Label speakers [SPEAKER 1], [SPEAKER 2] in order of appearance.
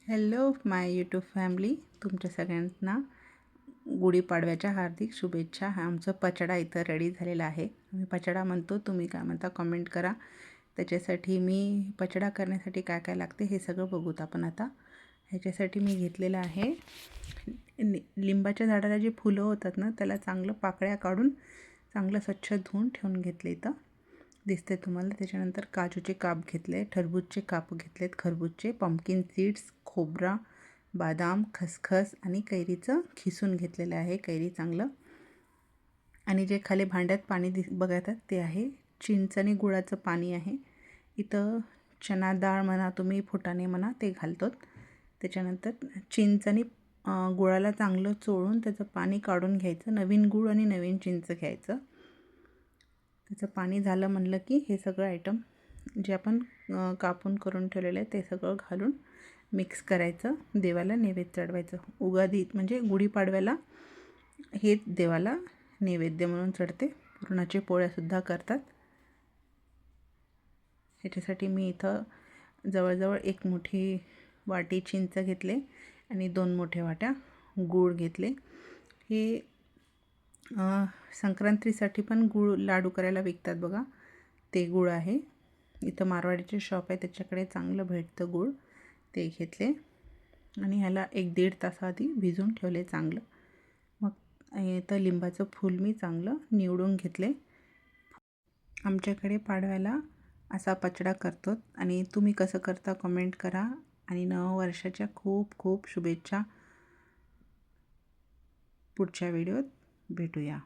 [SPEAKER 1] Hello माय YouTube family, तुमच्या सगळ्यांना गुढीपाडव्याच्या हार्दिक शुभेच्छा. हा आमचा पचडा इथं रेडी झालेला आहे. आम्ही पचडा म्हणतो, तुम्ही काय म्हणता कमेंट करा. त्याच्यासाठी मी पचडा करण्यासाठी काय काय लागते हे सगळं बघूत आपण आता. ह्याच्यासाठी मी घेतलेलं आहे लिंबाच्या झाडाला जे फुलं होतात ना, त्याला चांगलं पाकळ्या काढून चांगलं स्वच्छ धुवून ठेवून घेतले. इथं दिसते तुम्हाला. त्याच्यानंतर काजूचे काप घेतले, टरबूजचे काप घेतलेत, खरबूजचे, पंपकिन सीड्स, खोबरा, बदाम, खसखस आणि कैरीचं खिसून घेतलेलं आहे. कैरी चांगलं. आणि जे खाली भांड्यात पाणी बघतात ते आहे चिंच आणि गुळाचं पाणी आहे. इथं चना डाळ म्हणा तुम्ही, फुटाणे म्हणा, ते घालतो. त्याच्यानंतर चिंच आणि गुळाला चांगलं चोळून त्याचं पाणी काढून घ्यायचं. नवीन गुळ आणि नवीन चिंच घ्यायचं. त्याचं पाणी झालं म्हणलं की हे सगळं आयटम जे आपण कापून करून ठेवलेलं आहे ते सगळं घालून मिक्स करायचं. देवाला नैवेद्य चढवायचं. उगादी म्हणजे गुढीपाडव्याला हे देवाला नैवेद्य म्हणून चढते. पुरणाचे पोळ्यासुद्धा करतात. ह्याच्यासाठी मी इथं जवळजवळ 1 मोठी वाटी चिंच घेतले आणि 2 मोठ्या वाट्या गूळ घेतले. हे संक्रांतीसाठी पण गूळ लाडू करायला विकतात बघा, ते गूळ आहे. इथं मारवाडीचे शॉप आहे, त्याच्याकडे चांगलं भेटतं गूळ. ते घेतले आणि ह्याला 1-1.5 तास आधी भिजून ठेवले चांगलं. मग इथं लिंबाचं फूल मी चांगलं निवडून घेतले. आमच्याकडे पाडव्याला असा पचडा करतो आणि तुम्ही कसं करता कमेंट करा. आणि नववर्षाच्या खूप खूप शुभेच्छा. पुढच्या व्हिडिओत भेटूया.